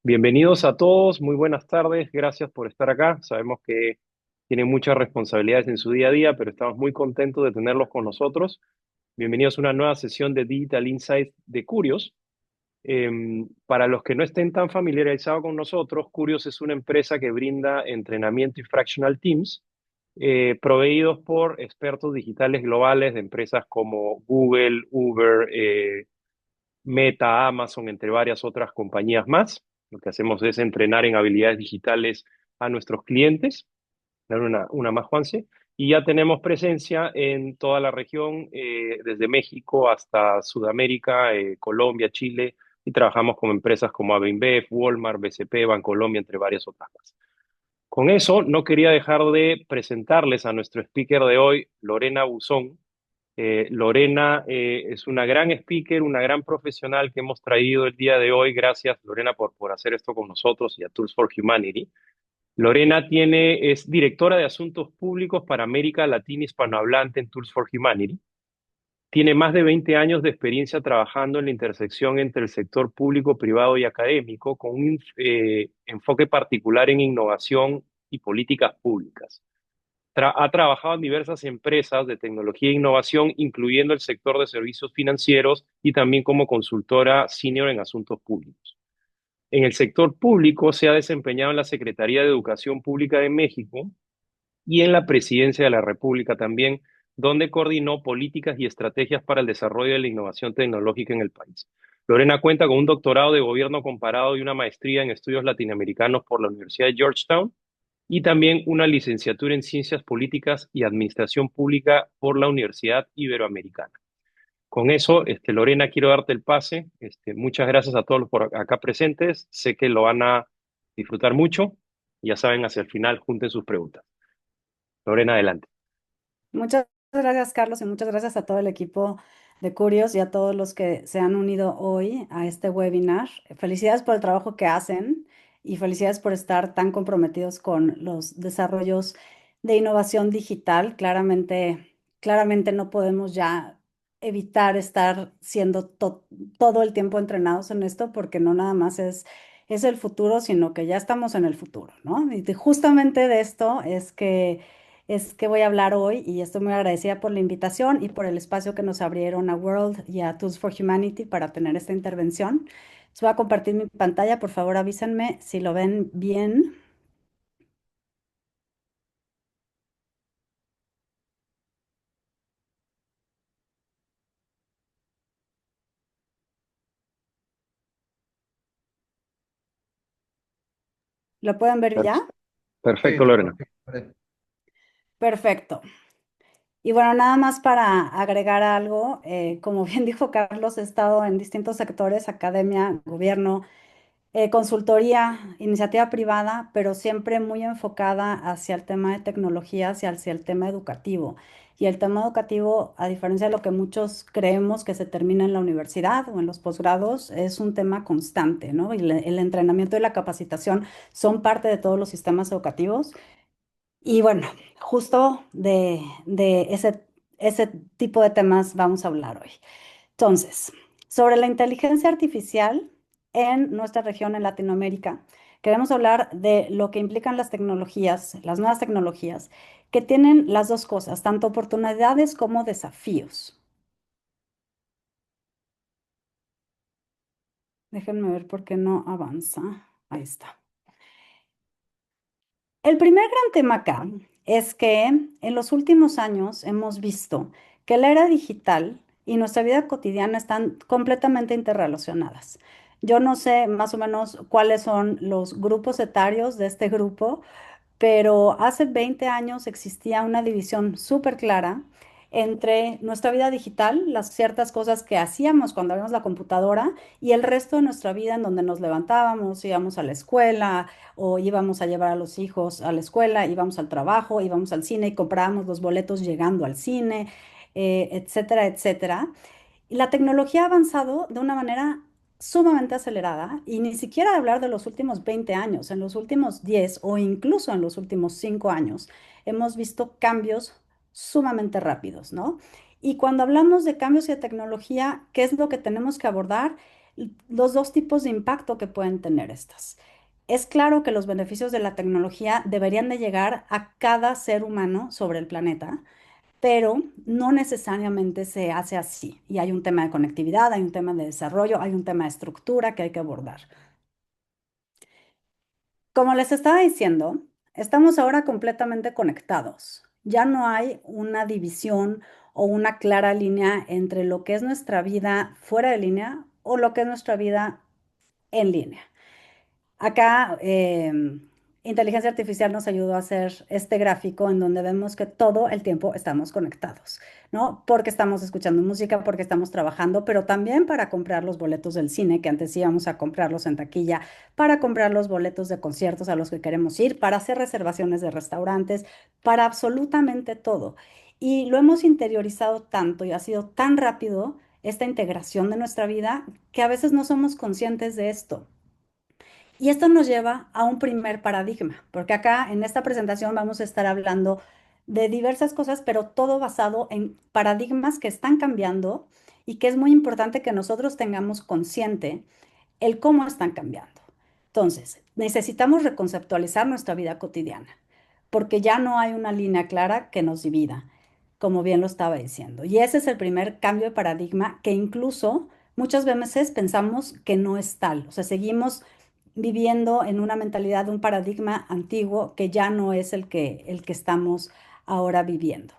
Bienvenidos a todos, muy buenas tardes, gracias por estar acá. Sabemos que tienen muchas responsabilidades en su día a día, pero estamos muy contentos de tenerlos con nosotros. Bienvenidos a una nueva sesión de Digital Insights de Curios. Para los que no estén tan familiarizados con nosotros, Curios es una empresa que brinda entrenamiento y fractional teams proveídos por expertos digitales globales de empresas como Google, Uber, Meta, Amazon, entre varias otras compañías más. Lo que hacemos es entrenar en habilidades digitales a nuestros clientes. Dar una más, Juanse. Y ya tenemos presencia en toda la región, desde México hasta Sudamérica, Colombia, Chile, y trabajamos con empresas como Avinbev, Walmart, BCP, Bancolombia, entre varias otras más. Con eso, no quería dejar de presentarles a nuestro speaker de hoy, Lorena Buzón. Lorena es una gran speaker, una gran profesional que hemos traído el día de hoy. Gracias, Lorena, por hacer esto con nosotros y a Tools for Humanity. Lorena es directora de Asuntos Públicos para América Latina Hispanohablante en Tools for Humanity. Tiene más de 20 años de experiencia trabajando en la intersección entre el sector público, privado y académico, con un enfoque particular en innovación y políticas públicas. Ha trabajado en diversas empresas de tecnología e innovación, incluyendo el sector de servicios financieros y también como consultora senior en asuntos públicos. En el sector público se ha desempeñado en la Secretaría de Educación Pública de México y en la Presidencia de la República también, donde coordinó políticas y estrategias para el desarrollo de la innovación tecnológica en el país. Lorena cuenta con un doctorado de gobierno comparado y una maestría en estudios latinoamericanos por la Universidad de Georgetown y también una licenciatura en Ciencias Políticas y Administración Pública por la Universidad Iberoamericana. Con eso, Lorena, quiero darte el pase. Muchas gracias a todos los por acá presentes. Sé que lo van a disfrutar mucho. Ya saben, hacia el final, junten sus preguntas. Lorena, adelante. Muchas gracias, Carlos, y muchas gracias a todo el equipo de Curios y a todos los que se han unido hoy a este webinar. Felicidades por el trabajo que hacen y felicidades por estar tan comprometidos con los desarrollos de innovación digital. Claramente no podemos ya evitar estar siendo todo el tiempo entrenados en esto porque no nada más es el futuro, sino que ya estamos en el futuro, ¿no? Y justamente de esto es que voy a hablar hoy y estoy muy agradecida por la invitación y por el espacio que nos abrieron a World y a Tools for Humanity para tener esta intervención. Les voy a compartir mi pantalla, por favor avísenme si lo ven bien. ¿Lo pueden ver Per- ya? Perfecto, Sí, Lorena. todo bien. Perfecto. Y bueno, nada más para agregar algo, como bien dijo Carlos, he estado en distintos sectores, academia, gobierno, consultoría, iniciativa privada, pero siempre muy enfocada hacia el tema de tecnologías y hacia el tema educativo. Y el tema educativo, a diferencia de lo que muchos creemos que se termina en la universidad o en los posgrados, es un tema constante, ¿no? Y el entrenamiento y la capacitación son parte de todos los sistemas educativos. Y bueno, justo de ese tipo de temas vamos a hablar hoy. Entonces, sobre la inteligencia artificial en nuestra región, en Latinoamérica, queremos hablar de lo que implican las tecnologías, las nuevas tecnologías, que tienen las dos cosas, tanto oportunidades como desafíos. Déjenme ver por qué no avanza. Ahí está. El primer gran tema acá es que en los últimos años hemos visto que la era digital y nuestra vida cotidiana están completamente interrelacionadas. Yo no sé más o menos cuáles son los grupos etarios de este grupo, pero hace 20 años existía una división súper clara entre nuestra vida digital, las ciertas cosas que hacíamos cuando abríamos la computadora y el resto de nuestra vida en donde nos levantábamos, íbamos a la escuela o íbamos a llevar a los hijos a la escuela, íbamos al trabajo, íbamos al cine y comprábamos los boletos llegando al cine, etcétera, etcétera. Y la tecnología ha avanzado de una manera sumamente acelerada y ni siquiera hablar de los últimos 20 años, en los últimos 10 o incluso en los últimos 5 años, hemos visto cambios sumamente rápidos, ¿no? Y cuando hablamos de cambios y de tecnología, ¿qué es lo que tenemos que abordar? los dos tipos de impacto que pueden tener estas. Es claro que los beneficios de la tecnología deberían de llegar a cada ser humano sobre el planeta, pero no necesariamente se hace así. Y hay un tema de conectividad, hay un tema de desarrollo, hay un tema de estructura que hay que abordar. Como les estaba diciendo, estamos ahora completamente conectados. Ya no hay una división o una clara línea entre lo que es nuestra vida fuera de línea o lo que es nuestra vida en línea. Acá, inteligencia artificial nos ayudó a hacer este gráfico en donde vemos que todo el tiempo estamos conectados, ¿no? Porque estamos escuchando música, porque estamos trabajando, pero también para comprar los boletos del cine, que antes íbamos a comprarlos en taquilla, para comprar los boletos de conciertos a los que queremos ir, para hacer reservaciones de restaurantes, para absolutamente todo. Y lo hemos interiorizado tanto y ha sido tan rápido esta integración de nuestra vida que a veces no somos conscientes de esto. Y esto nos lleva a un primer paradigma, porque acá en esta presentación vamos a estar hablando de diversas cosas, pero todo basado en paradigmas que están cambiando y que es muy importante que nosotros tengamos consciente el cómo están cambiando. Entonces, necesitamos reconceptualizar nuestra vida cotidiana, porque ya no hay una línea clara que nos divida, como bien lo estaba diciendo. Y ese es el primer cambio de paradigma que incluso muchas veces pensamos que no es tal. O sea, seguimos viviendo en una mentalidad, un paradigma antiguo que ya no es el que estamos ahora viviendo.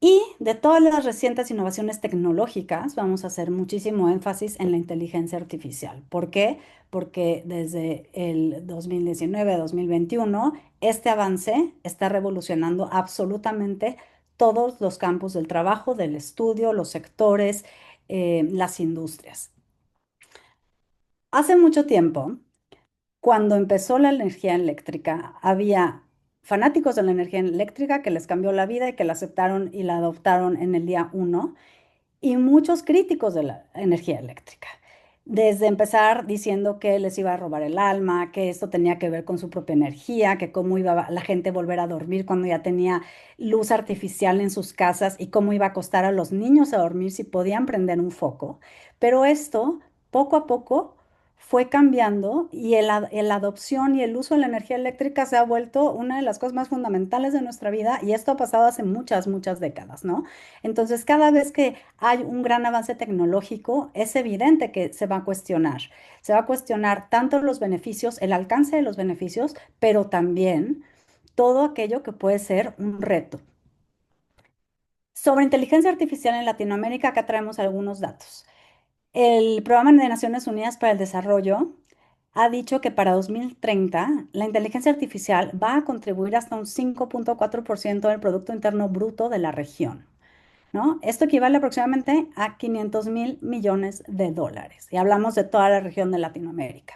Y de todas las recientes innovaciones tecnológicas, vamos a hacer muchísimo énfasis en la inteligencia artificial. ¿Por qué? Porque desde el 2019-2021, este avance está revolucionando absolutamente todos los campos del trabajo, del estudio, los sectores, las industrias. Hace mucho tiempo, cuando empezó la energía eléctrica, había fanáticos de la energía eléctrica que les cambió la vida y que la aceptaron y la adoptaron en el día uno, y muchos críticos de la energía eléctrica. Desde empezar diciendo que les iba a robar el alma, que esto tenía que ver con su propia energía, que cómo iba la gente a volver a dormir cuando ya tenía luz artificial en sus casas y cómo iba a costar a los niños a dormir si podían prender un foco. Pero esto, poco a poco, fue cambiando y la adopción y el uso de la energía eléctrica se ha vuelto una de las cosas más fundamentales de nuestra vida y esto ha pasado hace muchas, muchas décadas, ¿no? Entonces, cada vez que hay un gran avance tecnológico, es evidente que se va a cuestionar. Se va a cuestionar tanto los beneficios, el alcance de los beneficios, pero también todo aquello que puede ser un reto. Sobre inteligencia artificial en Latinoamérica, acá traemos algunos datos. El Programa de Naciones Unidas para el Desarrollo ha dicho que para 2030 la inteligencia artificial va a contribuir hasta un 5,4% del Producto Interno Bruto de la región, ¿no? Esto equivale aproximadamente a 500.000 millones de dólares. Y hablamos de toda la región de Latinoamérica.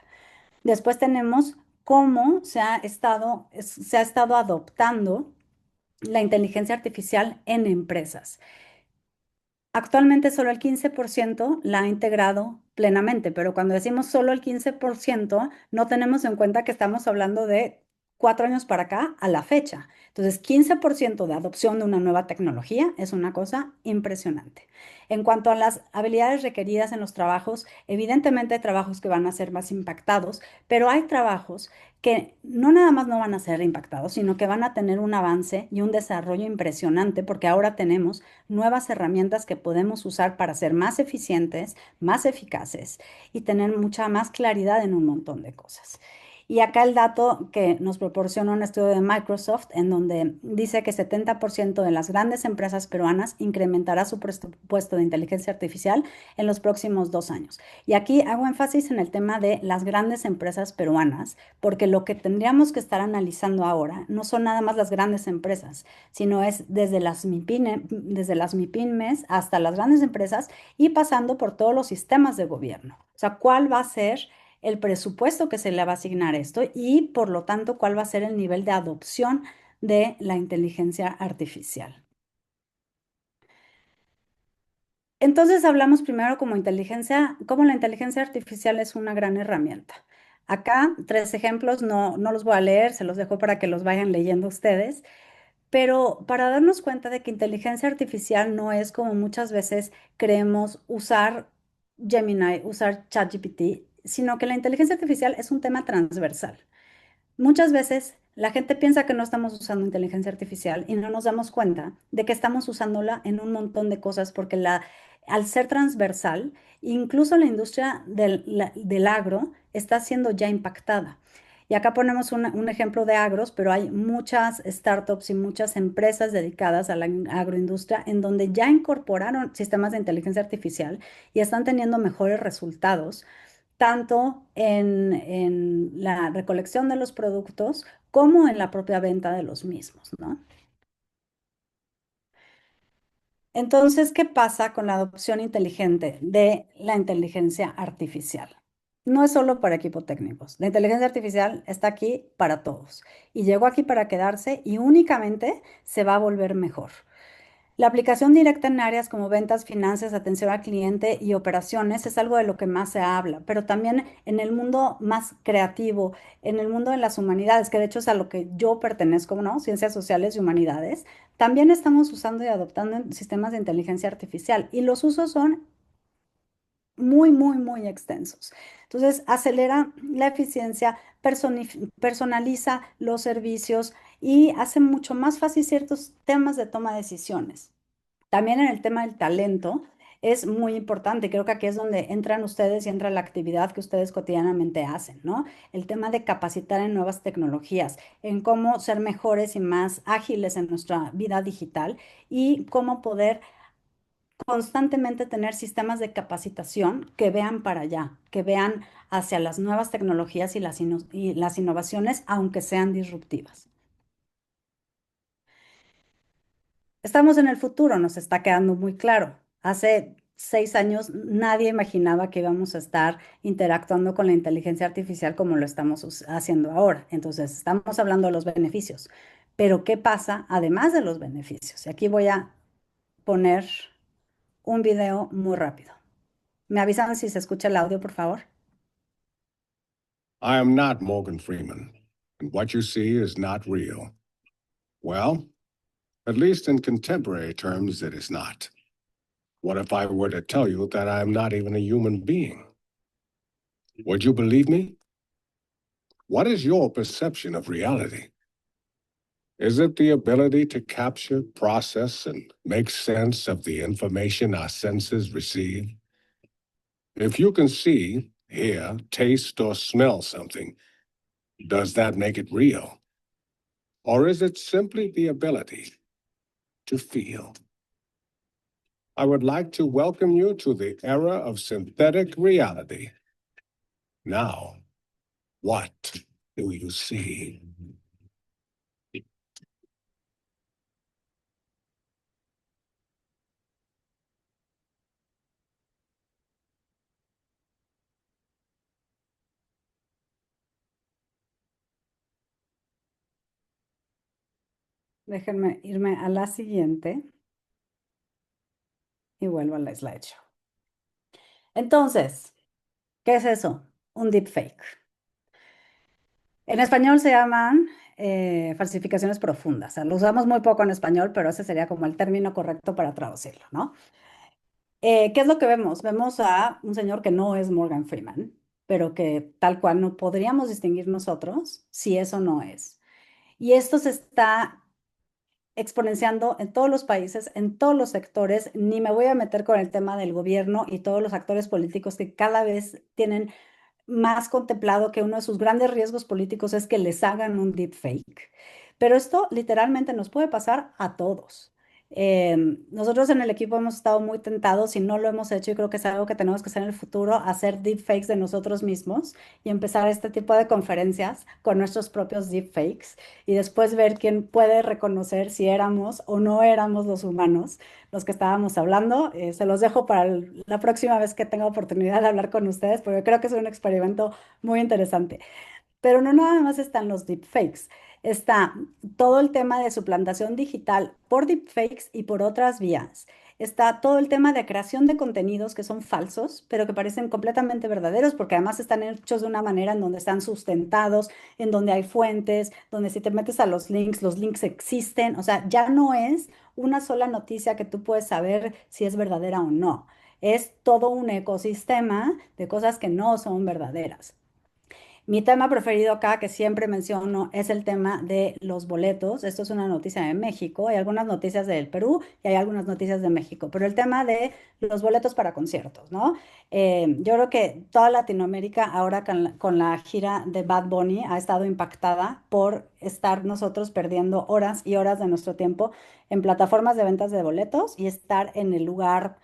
Después tenemos cómo se ha estado adoptando la inteligencia artificial en empresas. Actualmente solo el 15% la ha integrado plenamente, pero cuando decimos solo el 15%, no tenemos en cuenta que estamos hablando de 4 años para acá a la fecha. Entonces, 15% de adopción de una nueva tecnología es una cosa impresionante. En cuanto a las habilidades requeridas en los trabajos, evidentemente hay trabajos que van a ser más impactados, pero hay trabajos que no nada más no van a ser impactados, sino que van a tener un avance y un desarrollo impresionante porque ahora tenemos nuevas herramientas que podemos usar para ser más eficientes, más eficaces y tener mucha más claridad en un montón de cosas. Y acá el dato que nos proporciona un estudio de Microsoft en donde dice que 70% de las grandes empresas peruanas incrementará su presupuesto de inteligencia artificial en los próximos 2 años. Y aquí hago énfasis en el tema de las grandes empresas peruanas, porque lo que tendríamos que estar analizando ahora no son nada más las grandes empresas, sino es desde las MIPIMES hasta las grandes empresas y pasando por todos los sistemas de gobierno. O sea, ¿cuál va a ser el presupuesto que se le va a asignar a esto y, por lo tanto, cuál va a ser el nivel de adopción de la inteligencia artificial? Entonces hablamos primero cómo la inteligencia artificial es una gran herramienta. Acá, 3 ejemplos, no los voy a leer, se los dejo para que los vayan leyendo ustedes. Pero para darnos cuenta de que inteligencia artificial no es como muchas veces creemos usar Gemini, usar ChatGPT, sino que la inteligencia artificial es un tema transversal. Muchas veces la gente piensa que no estamos usando inteligencia artificial y no nos damos cuenta de que estamos usándola en un montón de cosas porque al ser transversal, incluso la industria del agro está siendo ya impactada. Y acá ponemos un ejemplo de agros, pero hay muchas startups y muchas empresas dedicadas a la agroindustria en donde ya incorporaron sistemas de inteligencia artificial y están teniendo mejores resultados tanto en la recolección de los productos como en la propia venta de los mismos, ¿no? Entonces, ¿qué pasa con la adopción inteligente de la inteligencia artificial? No es solo para equipos técnicos. La inteligencia artificial está aquí para todos y llegó aquí para quedarse y únicamente se va a volver mejor. La aplicación directa en áreas como ventas, finanzas, atención al cliente y operaciones es algo de lo que más se habla, pero también en el mundo más creativo, en el mundo de las humanidades, que de hecho es a lo que yo pertenezco, ¿no? Ciencias sociales y humanidades, también estamos usando y adoptando sistemas de inteligencia artificial y los usos son muy, muy, muy extensos. Entonces, acelera la eficiencia, personaliza los servicios y hace mucho más fácil ciertos temas de toma de decisiones. También en el tema del talento es muy importante. Creo que aquí es donde entran ustedes y entra la actividad que ustedes cotidianamente hacen, ¿no? El tema de capacitar en nuevas tecnologías, en cómo ser mejores y más ágiles en nuestra vida digital y cómo poder constantemente tener sistemas de capacitación que vean para allá, que vean hacia las nuevas tecnologías y y las innovaciones, aunque sean disruptivas. Estamos en el futuro, nos está quedando muy claro. Hace 6 años nadie imaginaba que íbamos a estar interactuando con la inteligencia artificial como lo estamos haciendo ahora. Entonces, estamos hablando de los beneficios. Pero, ¿qué pasa además de los beneficios? Y aquí voy a poner un video muy rápido. ¿Me avisan si se escucha el audio, por favor? I am not Morgan Freeman, and what you see is not real. Well, at least in contemporary terms, it is not. What if I were to tell you that I am not even a human being? Would you believe me? What is your perception of reality? Is it the ability to capture, process, and make sense of the information our senses receive? If you can see, hear, taste, or smell something, does that make it real? Or is it simply the ability to feel? I would like to welcome you to the era of synthetic reality. Now, what do you see? Déjenme irme a la siguiente y vuelvo a la slideshow. Entonces, ¿qué es eso? Un deepfake. En español se llaman falsificaciones profundas. O sea, lo usamos muy poco en español, pero ese sería como el término correcto para traducirlo, ¿no? ¿Qué es lo que vemos? Vemos a un señor que no es Morgan Freeman, pero que tal cual no podríamos distinguir nosotros si eso no es. Y esto se está exponenciando en todos los países, en todos los sectores. Ni me voy a meter con el tema del gobierno y todos los actores políticos que cada vez tienen más contemplado que uno de sus grandes riesgos políticos es que les hagan un deepfake. Pero esto literalmente nos puede pasar a todos. Nosotros en el equipo hemos estado muy tentados y no lo hemos hecho y creo que es algo que tenemos que hacer en el futuro, hacer deepfakes de nosotros mismos y empezar este tipo de conferencias con nuestros propios deepfakes y después ver quién puede reconocer si éramos o no éramos los humanos los que estábamos hablando. Se los dejo para la próxima vez que tenga oportunidad de hablar con ustedes, porque creo que es un experimento muy interesante. Pero no nada más están los deepfakes, está todo el tema de suplantación digital por deepfakes y por otras vías. Está todo el tema de creación de contenidos que son falsos, pero que parecen completamente verdaderos, porque además están hechos de una manera en donde están sustentados, en donde hay fuentes, donde si te metes a los links existen. O sea, ya no es una sola noticia que tú puedes saber si es verdadera o no. es todo un ecosistema de cosas que no son verdaderas. Mi tema preferido acá, que siempre menciono, es el tema de los boletos. Esto es una noticia de México, hay algunas noticias del Perú y hay algunas noticias de México, pero el tema de los boletos para conciertos, ¿no? Yo creo que toda Latinoamérica ahora con la gira de Bad Bunny ha estado impactada por estar nosotros perdiendo horas y horas de nuestro tiempo en plataformas de ventas de boletos y estar en el lugar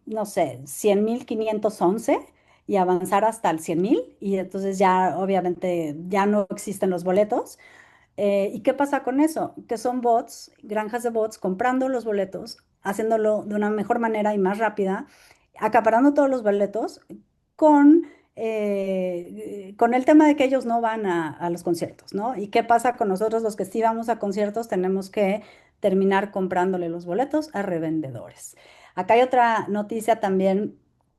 no sé, 100.511 y avanzar hasta el 100.000 y entonces ya obviamente ya no existen los boletos. ¿Y qué pasa con eso? Que son bots, granjas de bots comprando los boletos, haciéndolo de una mejor manera y más rápida, acaparando todos los boletos con, con el tema de que ellos no van a los conciertos, ¿no? ¿Y qué pasa con nosotros los que sí vamos a conciertos? Tenemos que terminar comprándole los boletos a revendedores. Acá hay otra noticia también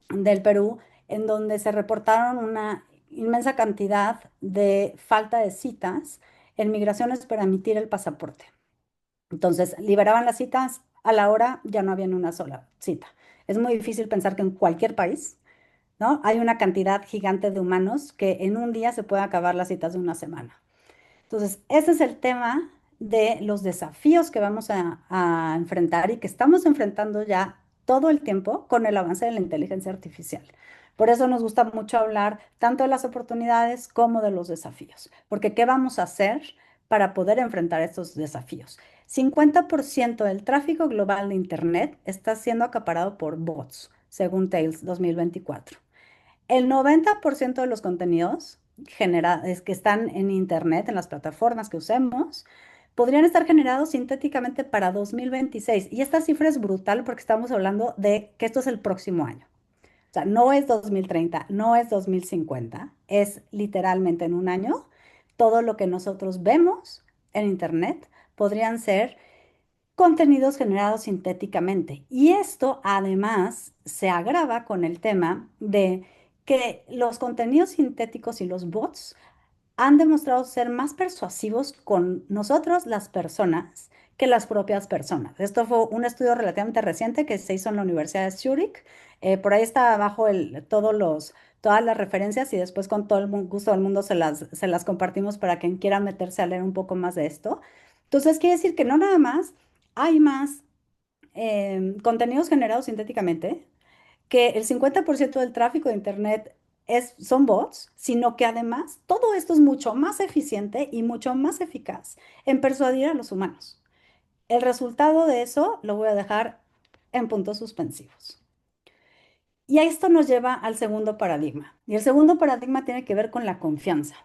del Perú en donde se reportaron una inmensa cantidad de falta de citas en migraciones para emitir el pasaporte. Entonces, liberaban las citas a la hora, ya no había ni una sola cita. Es muy difícil pensar que en cualquier país, ¿no? Hay una cantidad gigante de humanos que en un día se pueden acabar las citas de una semana. Entonces, ese es el tema de los desafíos que vamos a enfrentar y que estamos enfrentando ya todo el tiempo con el avance de la inteligencia artificial. Por eso nos gusta mucho hablar tanto de las oportunidades como de los desafíos, porque ¿qué vamos a hacer para poder enfrentar estos desafíos? 50% del tráfico global de Internet está siendo acaparado por bots, según Tails 2024. El 90% de los contenidos que están en Internet, en las plataformas que usemos, podrían estar generados sintéticamente para 2026. Y esta cifra es brutal porque estamos hablando de que esto es el próximo año. O sea, no es 2030, no es 2050, es literalmente en un año. Todo lo que nosotros vemos en Internet podrían ser contenidos generados sintéticamente. Y esto además se agrava con el tema de que los contenidos sintéticos y los bots han demostrado ser más persuasivos con nosotros, las personas, que las propias personas. Esto fue un estudio relativamente reciente que se hizo en la Universidad de Zurich. Por ahí está abajo todas las referencias y después con todo el gusto del mundo se las compartimos para quien quiera meterse a leer un poco más de esto. Entonces, quiere decir que no nada más hay más contenidos generados sintéticamente, que el 50% del tráfico de Internet son bots, sino que además todo esto es mucho más eficiente y mucho más eficaz en persuadir a los humanos. El resultado de eso lo voy a dejar en puntos suspensivos. Y a esto nos lleva al segundo paradigma. Y el segundo paradigma tiene que ver con la confianza.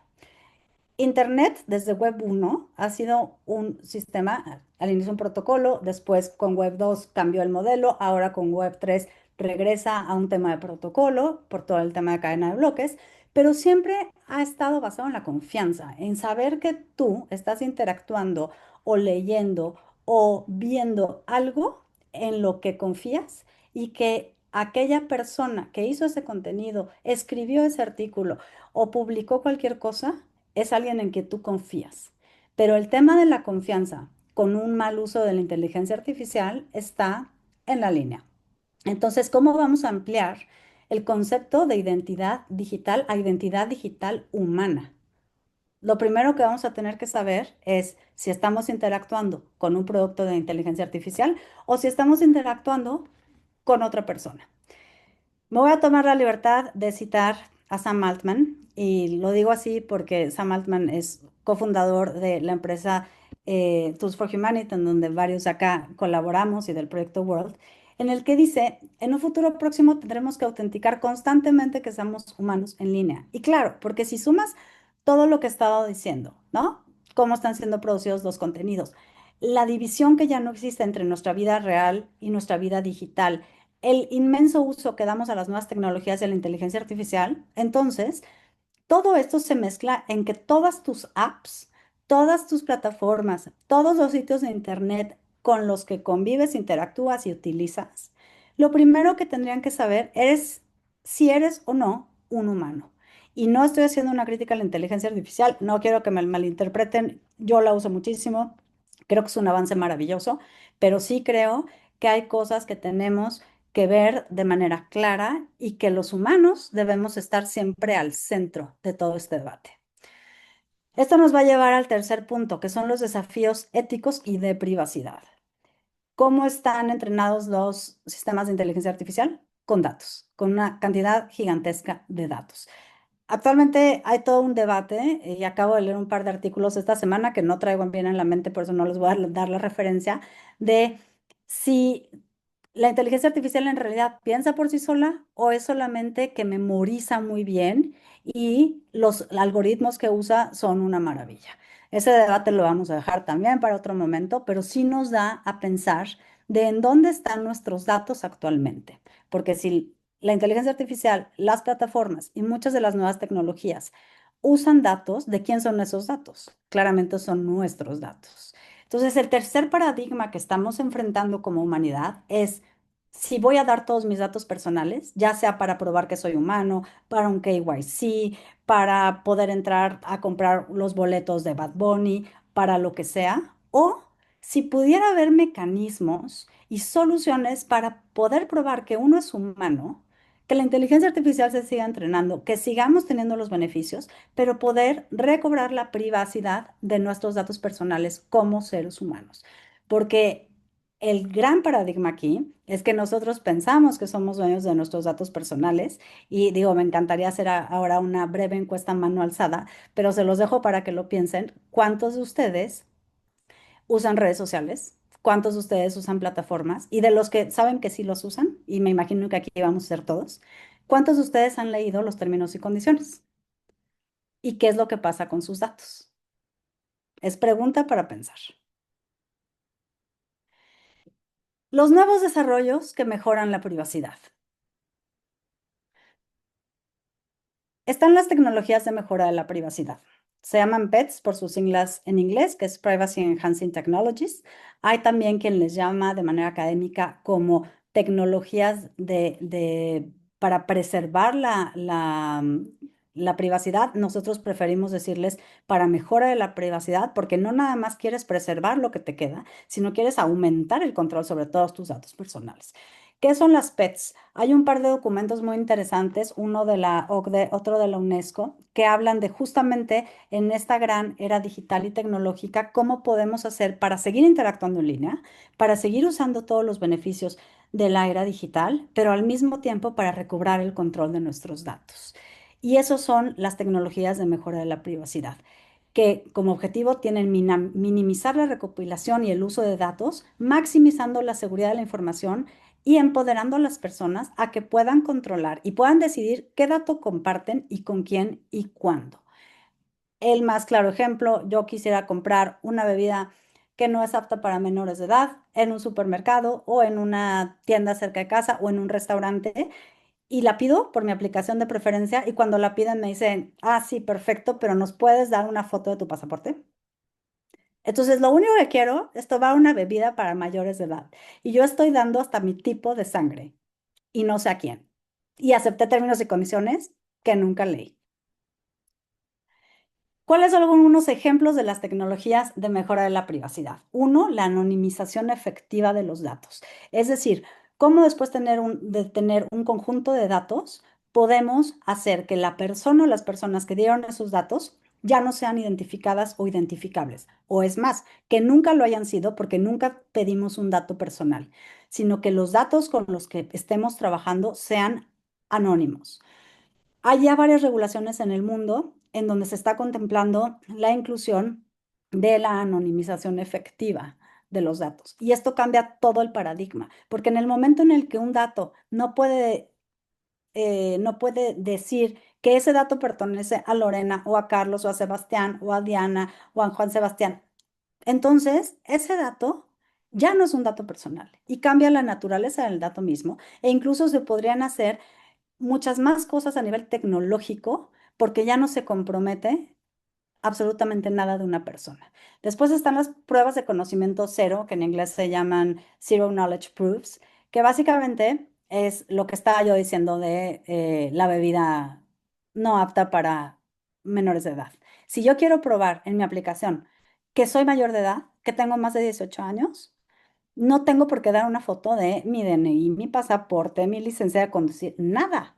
Internet desde Web 1 ha sido un sistema, al inicio un protocolo, después con Web 2 cambió el modelo, ahora con Web 3 regresa a un tema de protocolo por todo el tema de cadena de bloques, pero siempre ha estado basado en la confianza, en saber que tú estás interactuando o leyendo o viendo algo en lo que confías y que aquella persona que hizo ese contenido, escribió ese artículo o publicó cualquier cosa, es alguien en que tú confías. Pero el tema de la confianza con un mal uso de la inteligencia artificial está en la línea. Entonces, ¿cómo vamos a ampliar el concepto de identidad digital a identidad digital humana? Lo primero que vamos a tener que saber es si estamos interactuando con un producto de inteligencia artificial o si estamos interactuando con otra persona. Me voy a tomar la libertad de citar a Sam Altman y lo digo así porque Sam Altman es cofundador de la empresa Tools for Humanity, en donde varios acá colaboramos y del proyecto World, en el que dice, en un futuro próximo tendremos que autenticar constantemente que somos humanos en línea. Y claro, porque si sumas todo lo que he estado diciendo, ¿no? Cómo están siendo producidos los contenidos, la división que ya no existe entre nuestra vida real y nuestra vida digital, el inmenso uso que damos a las nuevas tecnologías y a la inteligencia artificial, entonces todo esto se mezcla en que todas tus apps, todas tus plataformas, todos los sitios de internet con los que convives, interactúas y utilizas, lo primero que tendrían que saber es si eres o no un humano. Y no estoy haciendo una crítica a la inteligencia artificial, no quiero que me malinterpreten, yo la uso muchísimo, creo que es un avance maravilloso, pero sí creo que hay cosas que tenemos que ver de manera clara y que los humanos debemos estar siempre al centro de todo este debate. Esto nos va a llevar al tercer punto, que son los desafíos éticos y de privacidad. ¿Cómo están entrenados los sistemas de inteligencia artificial? Con datos, con una cantidad gigantesca de datos. Actualmente hay todo un debate y acabo de leer un par de artículos esta semana que no traigo bien en la mente, por eso no les voy a dar la referencia, de si la inteligencia artificial en realidad piensa por sí sola o es solamente que memoriza muy bien y los algoritmos que usa son una maravilla. Ese debate lo vamos a dejar también para otro momento, pero sí nos da a pensar de en dónde están nuestros datos actualmente. Porque si la inteligencia artificial, las plataformas y muchas de las nuevas tecnologías usan datos, ¿de quién son esos datos? Claramente son nuestros datos. Entonces, el tercer paradigma que estamos enfrentando como humanidad es si voy a dar todos mis datos personales, ya sea para probar que soy humano, para un KYC, para poder entrar a comprar los boletos de Bad Bunny, para lo que sea, o si pudiera haber mecanismos y soluciones para poder probar que uno es humano, que la inteligencia artificial se siga entrenando, que sigamos teniendo los beneficios, pero poder recobrar la privacidad de nuestros datos personales como seres humanos. Porque el gran paradigma aquí es que nosotros pensamos que somos dueños de nuestros datos personales y digo, me encantaría hacer ahora una breve encuesta a mano alzada, pero se los dejo para que lo piensen. ¿Cuántos de ustedes usan redes sociales? ¿Cuántos de ustedes usan plataformas? Y de los que saben que sí los usan, y me imagino que aquí vamos a ser todos, ¿cuántos de ustedes han leído los términos y condiciones? ¿Y qué es lo que pasa con sus datos? Es pregunta para pensar. Los nuevos desarrollos que mejoran la privacidad. Están las tecnologías de mejora de la privacidad. Se llaman PETs por sus siglas en inglés, que es Privacy Enhancing Technologies. Hay también quien les llama de manera académica como tecnologías para preservar la privacidad. Nosotros preferimos decirles para mejora de la privacidad, porque no nada más quieres preservar lo que te queda, sino quieres aumentar el control sobre todos tus datos personales. ¿Qué son las PETs? Hay un par de documentos muy interesantes, uno de la OCDE, otro de la UNESCO, que hablan de justamente en esta gran era digital y tecnológica, cómo podemos hacer para seguir interactuando en línea, para seguir usando todos los beneficios de la era digital, pero al mismo tiempo para recobrar el control de nuestros datos. Y esos son las tecnologías de mejora de la privacidad, que como objetivo tienen minimizar la recopilación y el uso de datos, maximizando la seguridad de la información y empoderando a las personas a que puedan controlar y puedan decidir qué dato comparten y con quién y cuándo. El más claro ejemplo, yo quisiera comprar una bebida que no es apta para menores de edad en un supermercado o en una tienda cerca de casa o en un restaurante y la pido por mi aplicación de preferencia y cuando la piden me dicen, ah, sí, perfecto, pero ¿nos puedes dar una foto de tu pasaporte? Entonces, lo único que quiero es tomar una bebida para mayores de edad y yo estoy dando hasta mi tipo de sangre y no sé a quién. Y acepté términos y condiciones que nunca leí. ¿Cuáles son algunos ejemplos de las tecnologías de mejora de la privacidad? Uno, la anonimización efectiva de los datos. Es decir, cómo después de tener un conjunto de datos, podemos hacer que la persona o las personas que dieron esos datos ya no sean identificadas o identificables. O es más, que nunca lo hayan sido porque nunca pedimos un dato personal, sino que los datos con los que estemos trabajando sean anónimos. Hay ya varias regulaciones en el mundo en donde se está contemplando la inclusión de la anonimización efectiva de los datos. Y esto cambia todo el paradigma, porque en el momento en el que un dato no puede decir que ese dato pertenece a Lorena o a Carlos o a Sebastián o a Diana o a Juan Sebastián, entonces ese dato ya no es un dato personal y cambia la naturaleza del dato mismo e incluso se podrían hacer muchas más cosas a nivel tecnológico porque ya no se compromete absolutamente nada de una persona. Después están las pruebas de conocimiento cero, que en inglés se llaman Zero Knowledge Proofs, que básicamente es lo que estaba yo diciendo de la bebida no apta para menores de edad. Si yo quiero probar en mi aplicación que soy mayor de edad, que tengo más de 18 años, no tengo por qué dar una foto de mi DNI, mi pasaporte, mi licencia de conducir, nada.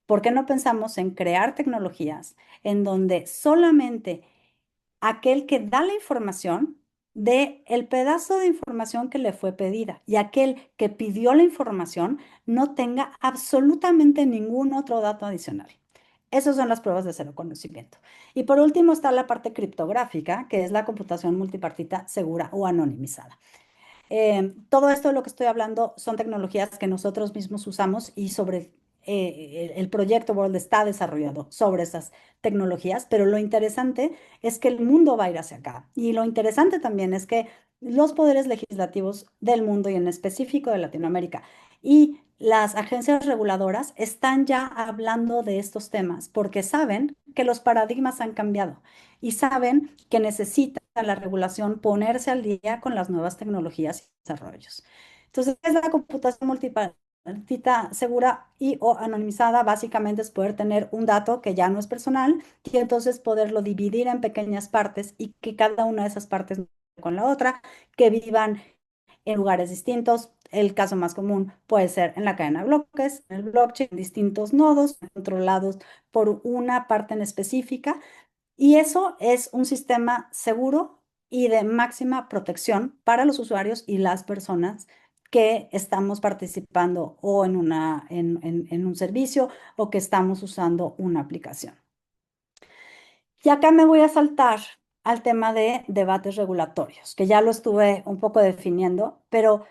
¿Por qué no pensamos en crear tecnologías en donde solamente aquel que da la información dé el pedazo de información que le fue pedida y aquel que pidió la información no tenga absolutamente ningún otro dato adicional? Esas son las pruebas de cero conocimiento. Y por último está la parte criptográfica, que es la computación multipartita segura o anonimizada. Todo esto de lo que estoy hablando son tecnologías que nosotros mismos usamos y sobre el proyecto World está desarrollado sobre esas tecnologías, pero lo interesante es que el mundo va a ir hacia acá. Y lo interesante también es que los poderes legislativos del mundo y en específico de Latinoamérica y las agencias reguladoras están ya hablando de estos temas porque saben que los paradigmas han cambiado y saben que necesita la regulación ponerse al día con las nuevas tecnologías y desarrollos. Entonces, ¿qué es la computación multipartita segura y o anonimizada? Básicamente es poder tener un dato que ya no es personal y entonces poderlo dividir en pequeñas partes y que cada una de esas partes no se con la otra, que vivan en lugares distintos. El caso más común puede ser en la cadena de bloques, en el blockchain, en distintos nodos controlados por una parte en específica, y eso es un sistema seguro y de máxima protección para los usuarios y las personas que estamos participando o en un servicio o que estamos usando una aplicación. Y acá me voy a saltar al tema de debates regulatorios, que ya lo estuve un poco definiendo, pero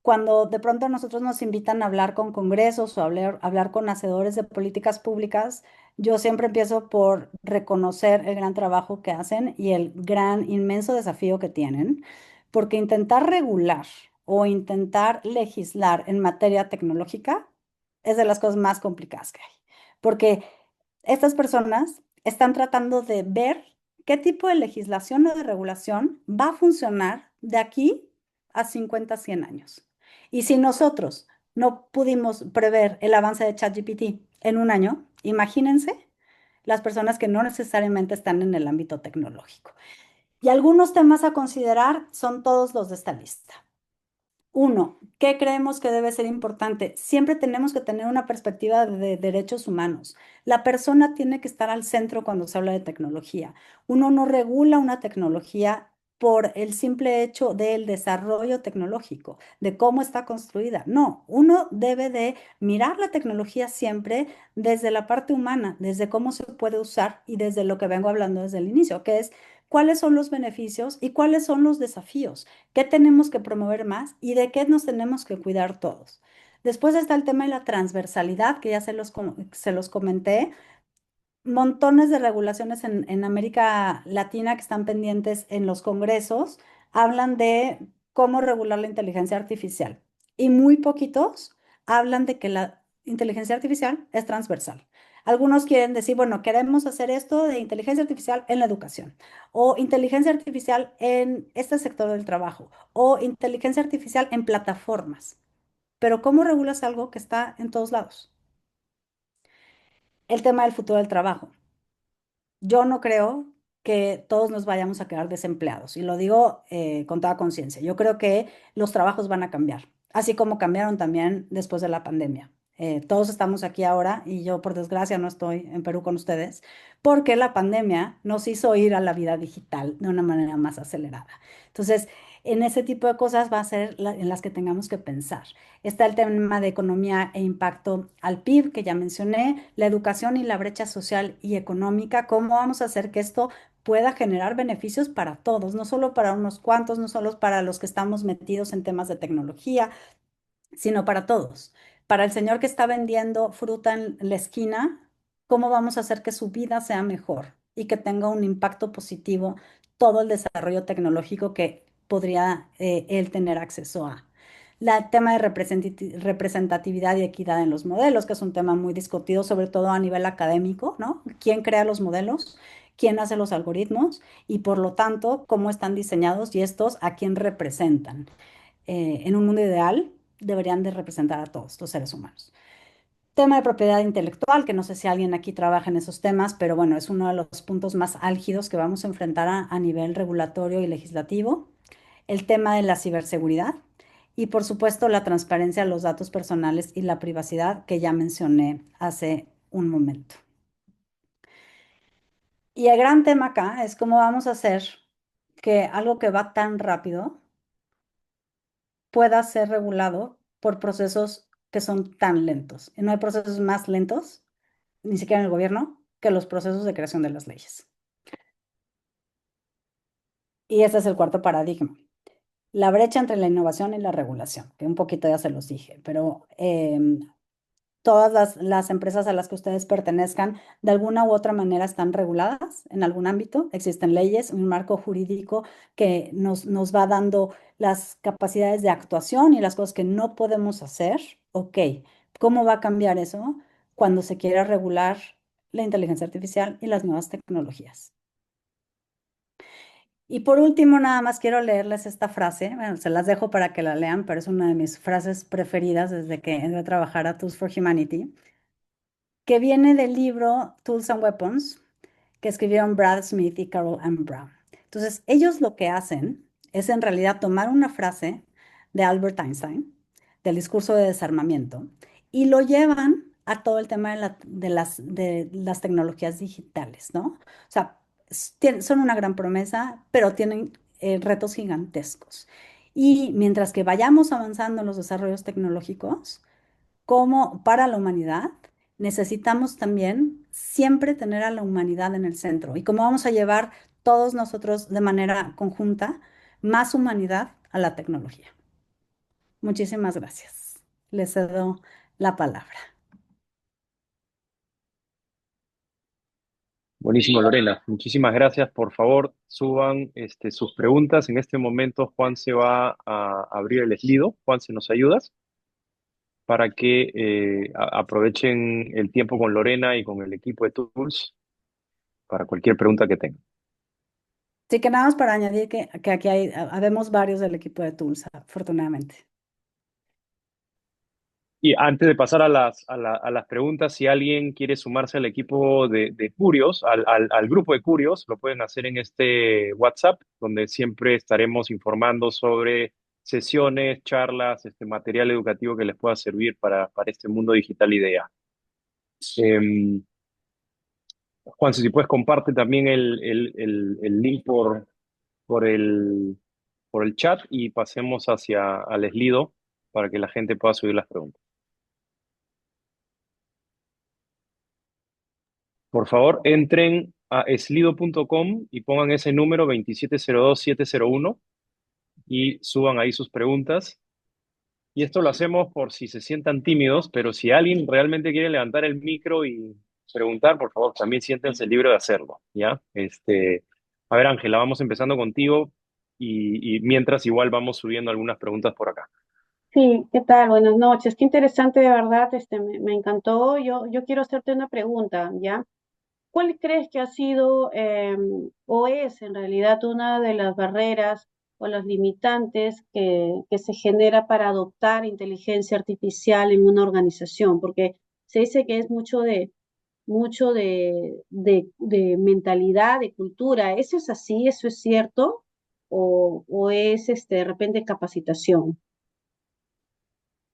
cuando de pronto nosotros nos invitan a hablar con congresos o hablar con hacedores de políticas públicas, yo siempre empiezo por reconocer el gran trabajo que hacen y el gran, inmenso desafío que tienen, porque intentar regular o intentar legislar en materia tecnológica es de las cosas más complicadas que hay, porque estas personas están tratando de ver qué tipo de legislación o de regulación va a funcionar de aquí a 50, 100 años. Y si nosotros no pudimos prever el avance de ChatGPT en un año, imagínense las personas que no necesariamente están en el ámbito tecnológico. Y algunos temas a considerar son todos los de esta lista. Uno, ¿qué creemos que debe ser importante? Siempre tenemos que tener una perspectiva de derechos humanos. La persona tiene que estar al centro cuando se habla de tecnología. Uno no regula una tecnología por el simple hecho del desarrollo tecnológico, de cómo está construida. No, uno debe de mirar la tecnología siempre desde la parte humana, desde cómo se puede usar y desde lo que vengo hablando desde el inicio, que es cuáles son los beneficios y cuáles son los desafíos, qué tenemos que promover más y de qué nos tenemos que cuidar todos. Después está el tema de la transversalidad, que ya se los comenté. Montones de regulaciones en América Latina que están pendientes en los congresos hablan de cómo regular la inteligencia artificial y muy poquitos hablan de que la inteligencia artificial es transversal. Algunos quieren decir, bueno, queremos hacer esto de inteligencia artificial en la educación o inteligencia artificial en este sector del trabajo o inteligencia artificial en plataformas. Pero ¿cómo regulas algo que está en todos lados? El tema del futuro del trabajo. Yo no creo que todos nos vayamos a quedar desempleados y lo digo con toda conciencia. Yo creo que los trabajos van a cambiar, así como cambiaron también después de la pandemia. Todos estamos aquí ahora y yo por desgracia no estoy en Perú con ustedes porque la pandemia nos hizo ir a la vida digital de una manera más acelerada. Entonces, en ese tipo de cosas va a ser en las que tengamos que pensar. Está el tema de economía e impacto al PIB, que ya mencioné, la educación y la brecha social y económica, cómo vamos a hacer que esto pueda generar beneficios para todos, no solo para unos cuantos, no solo para los que estamos metidos en temas de tecnología, sino para todos. Para el señor que está vendiendo fruta en la esquina, ¿cómo vamos a hacer que su vida sea mejor y que tenga un impacto positivo todo el desarrollo tecnológico que podría él tener acceso a? El tema de representatividad y equidad en los modelos, que es un tema muy discutido, sobre todo a nivel académico, ¿no? ¿Quién crea los modelos? ¿Quién hace los algoritmos? Y por lo tanto, ¿cómo están diseñados y estos a quién representan? En un mundo ideal, deberían de representar a todos los seres humanos. Tema de propiedad intelectual, que no sé si alguien aquí trabaja en esos temas, pero bueno, es uno de los puntos más álgidos que vamos a enfrentar a nivel regulatorio y legislativo. El tema de la ciberseguridad, y por supuesto la transparencia de los datos personales y la privacidad que ya mencioné hace un momento. Y el gran tema acá es cómo vamos a hacer que algo que va tan rápido pueda ser regulado por procesos que son tan lentos. Y no hay procesos más lentos, ni siquiera en el gobierno, que los procesos de creación de las leyes. Y ese es el cuarto paradigma. La brecha entre la innovación y la regulación, que un poquito ya se los dije, pero todas las empresas a las que ustedes pertenezcan, de alguna u otra manera están reguladas en algún ámbito. Existen leyes, un marco jurídico que nos va dando las capacidades de actuación y las cosas que no podemos hacer. Ok, ¿cómo va a cambiar eso cuando se quiera regular la inteligencia artificial y las nuevas tecnologías? Y por último, nada más quiero leerles esta frase. Bueno, se las dejo para que la lean, pero es una de mis frases preferidas desde que entré a trabajar a Tools for Humanity, que viene del libro Tools and Weapons, que escribieron Brad Smith y Carol M. Brown. Entonces, ellos lo que hacen es en realidad tomar una frase de Albert Einstein, del discurso de desarmamiento, y lo llevan a todo el tema de las tecnologías digitales, ¿no? O sea, son una gran promesa, pero tienen retos gigantescos. Y mientras que vayamos avanzando en los desarrollos tecnológicos, como para la humanidad, necesitamos también siempre tener a la humanidad en el centro. Y cómo vamos a llevar todos nosotros de manera conjunta más humanidad a la tecnología. Muchísimas gracias. Les cedo la palabra. Buenísimo, Lorena. Muchísimas gracias. Por favor, suban sus preguntas. En este momento, Juan se va a abrir el Slido. Juan, ¿se nos ayudas? Para que aprovechen el tiempo con Lorena y con el equipo de Tools para cualquier pregunta que tengan. Sí, que nada más para añadir que aquí habemos varios del equipo de Tools, afortunadamente. Y antes de pasar a las preguntas, si alguien quiere sumarse al equipo de Curios, al grupo de Curios, lo pueden hacer en este WhatsApp, donde siempre estaremos informando sobre sesiones, charlas, material educativo que les pueda servir para este mundo digital idea. Juan, si puedes comparte también el link por el chat y pasemos hacia al Slido para que la gente pueda subir las preguntas. Por favor, entren a slido.com y pongan ese número 2702701 y suban ahí sus preguntas. Y esto lo hacemos por si se sientan tímidos, pero si alguien realmente quiere levantar el micro y preguntar, por favor, también siéntense libre de hacerlo, ¿ya? A ver, Ángela, vamos empezando contigo y mientras igual vamos subiendo algunas preguntas por acá. Sí, ¿qué tal? Buenas noches. Qué interesante, de verdad, me encantó. Yo quiero hacerte una pregunta, ¿ya? ¿Cuál crees que ha sido o es en realidad una de las barreras o las limitantes que se genera para adoptar inteligencia artificial en una organización? Porque se dice que es mucho de mentalidad, de cultura. ¿Eso es así? ¿Eso es cierto? ¿O es de repente capacitación?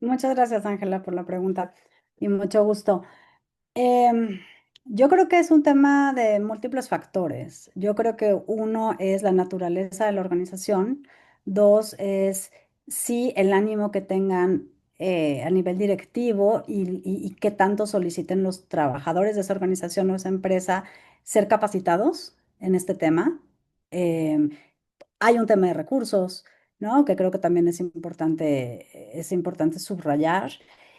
Muchas gracias, Ángela, por la pregunta y mucho gusto. Em, yo creo que es un tema de múltiples factores. Yo creo que uno es la naturaleza de la organización, dos es sí el ánimo que tengan a nivel directivo y qué tanto soliciten los trabajadores de esa organización o esa empresa ser capacitados en este tema. Em, Hay un tema de recursos, ¿no? Que creo que también es importante subrayar.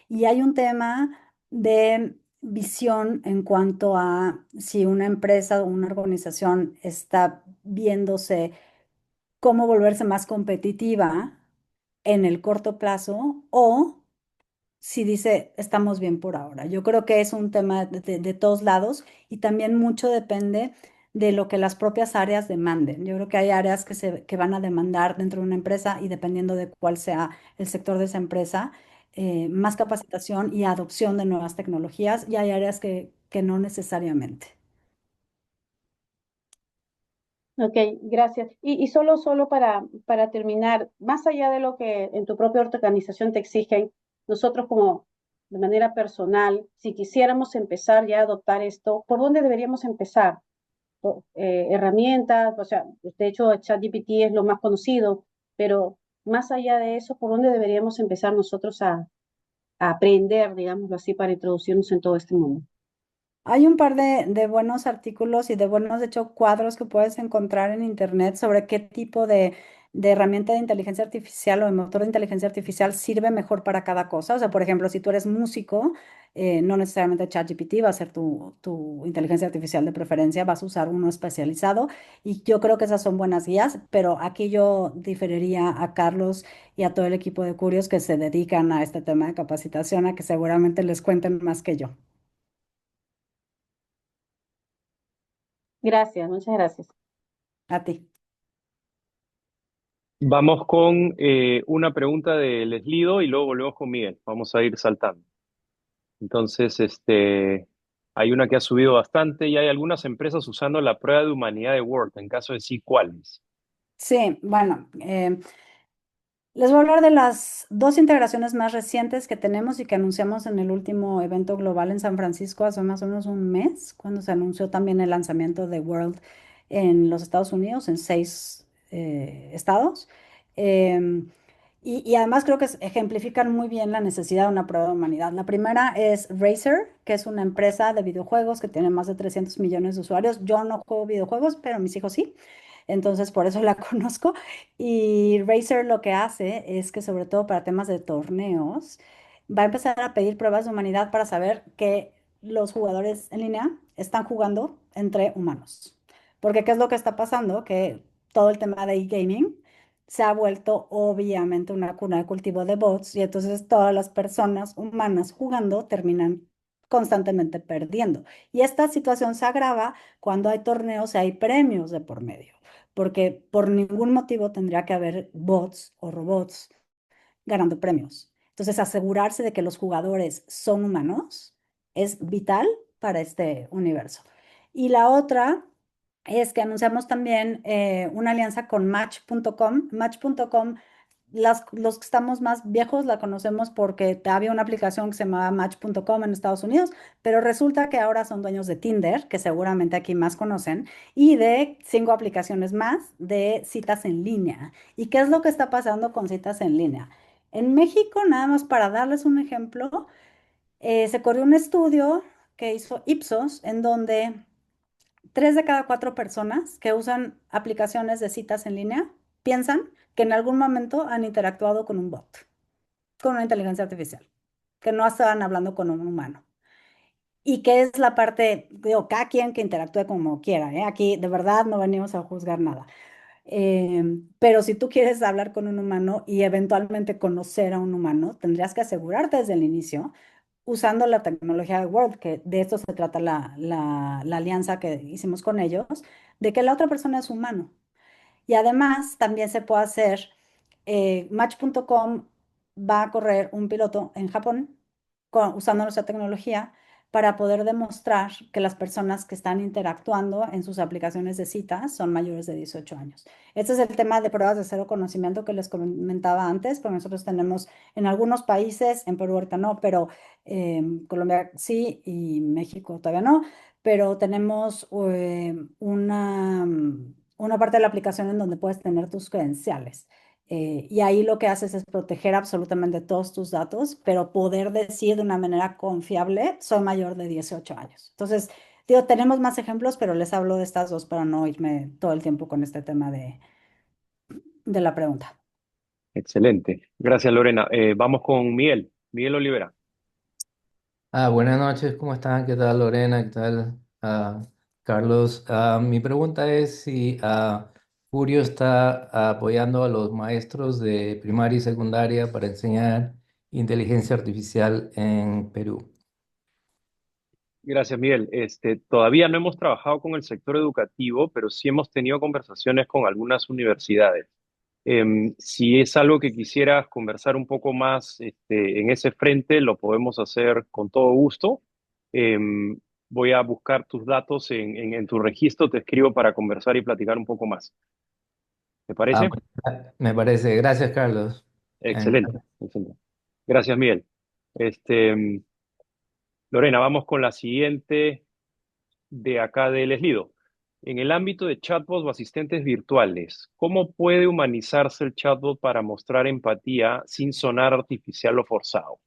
Y hay un tema de visión en cuanto a si una empresa o una organización está viéndose cómo volverse más competitiva en el corto plazo o si dice estamos bien por ahora. Yo creo que es un tema de todos lados y también mucho depende de lo que las propias áreas demanden. Yo creo que hay áreas que van a demandar dentro de una empresa y dependiendo de cuál sea el sector de esa empresa, más capacitación y adopción de nuevas tecnologías y hay áreas que no necesariamente. Ok, gracias. Y solo para terminar, más allá de lo que en tu propia organización te exigen, nosotros como de manera personal, si quisiéramos empezar ya a adoptar esto, ¿por dónde deberíamos empezar? Herramientas, o sea, de hecho ChatGPT es lo más conocido, pero más allá de eso, ¿por dónde deberíamos empezar nosotros a aprender, digámoslo así, para introducirnos en todo este mundo? Hay un par de buenos artículos y de buenos, de hecho, cuadros que puedes encontrar en internet sobre qué tipo de herramienta de inteligencia artificial o de motor de inteligencia artificial sirve mejor para cada cosa. O sea, por ejemplo, si tú eres músico, no necesariamente ChatGPT va a ser tu inteligencia artificial de preferencia, vas a usar uno especializado y yo creo que esas son buenas guías, pero aquí yo diferiría a Carlos y a todo el equipo de Curios que se dedican a este tema de capacitación, a que seguramente les cuenten más que yo. Gracias, muchas gracias. A ti. Vamos con una pregunta de Leslido y luego volvemos con Miguel. Vamos a ir saltando. Entonces, hay una que ha subido bastante y hay algunas empresas usando la prueba de humanidad de Word. En caso de sí, ¿cuáles? Sí, bueno, les voy a hablar de las dos integraciones más recientes que tenemos y que anunciamos en el último evento global en San Francisco hace más o menos un mes, cuando se anunció también el lanzamiento de World en los Estados Unidos, en 6 estados. Em, y además creo que ejemplifican muy bien la necesidad de una prueba de humanidad. La primera es Razer, que es una empresa de videojuegos que tiene más de 300 millones de usuarios. Yo no juego videojuegos, pero mis hijos sí. Entonces, por eso la conozco. Y Razer lo que hace es que, sobre todo para temas de torneos, va a empezar a pedir pruebas de humanidad para saber que los jugadores en línea están jugando entre humanos. Porque, ¿qué es lo que está pasando? Que todo el tema de e-gaming se ha vuelto obviamente una cuna de cultivo de bots y entonces todas las personas humanas jugando terminan constantemente perdiendo. Y esta situación se agrava cuando hay torneos y hay premios de por medio, porque por ningún motivo tendría que haber bots o robots ganando premios. Entonces, asegurarse de que los jugadores son humanos es vital para este universo. Y la otra es que anunciamos también una alianza con Match.com. Match.com, los que estamos más viejos la conocemos porque había una aplicación que se llamaba Match.com en Estados Unidos, pero resulta que ahora son dueños de Tinder, que seguramente aquí más conocen, y de 5 aplicaciones más de citas en línea. ¿Y qué es lo que está pasando con citas en línea? En México, nada más para darles un ejemplo, se corrió un estudio que hizo Ipsos en donde 3 de cada 4 personas que usan aplicaciones de citas en línea piensan que en algún momento han interactuado con un bot, con una inteligencia artificial, que no estaban hablando con un humano. Y que es la parte, digo, cada quien que interactúe como quiera, ¿eh? Aquí de verdad no venimos a juzgar nada. Pero si tú quieres hablar con un humano y eventualmente conocer a un humano, tendrías que asegurarte desde el inicio, usando la tecnología de Word, que de esto se trata la alianza que hicimos con ellos, de que la otra persona es humano. Y además también se puede hacer, Match.com va a correr un piloto en Japón usando nuestra tecnología para poder demostrar que las personas que están interactuando en sus aplicaciones de citas son mayores de 18 años. Este es el tema de pruebas de cero conocimiento que les comentaba antes, porque nosotros tenemos en algunos países, en Perú ahorita no, pero Colombia sí y México todavía no, pero tenemos una parte de la aplicación en donde puedes tener tus credenciales. Y ahí lo que haces es proteger absolutamente todos tus datos, pero poder decir de una manera confiable, soy mayor de 18 años. Entonces, digo, tenemos más ejemplos, pero les hablo de estas dos para no irme todo el tiempo con este tema de la pregunta. Excelente. Gracias, Lorena. Vamos con Miguel. Miguel Olivera. Buenas noches, ¿cómo están? ¿Qué tal Lorena? ¿Qué tal Carlos? Mi pregunta es si Curio está apoyando a los maestros de primaria y secundaria para enseñar inteligencia artificial en Perú. Gracias, Miguel. Todavía no hemos trabajado con el sector educativo, pero sí hemos tenido conversaciones con algunas universidades. Si es algo que quisieras conversar un poco más, en ese frente, lo podemos hacer con todo gusto. Em, voy a buscar tus datos en tu registro, te escribo para conversar y platicar un poco más. ¿Te Ah, parece? me parece. Gracias, Carlos. Eh, Excelente, excelente. Gracias, Miguel. Este, Lorena, vamos con la siguiente de acá del Eslido. En el ámbito de chatbots o asistentes virtuales, ¿cómo puede humanizarse el chatbot para mostrar empatía sin sonar artificial o forzado?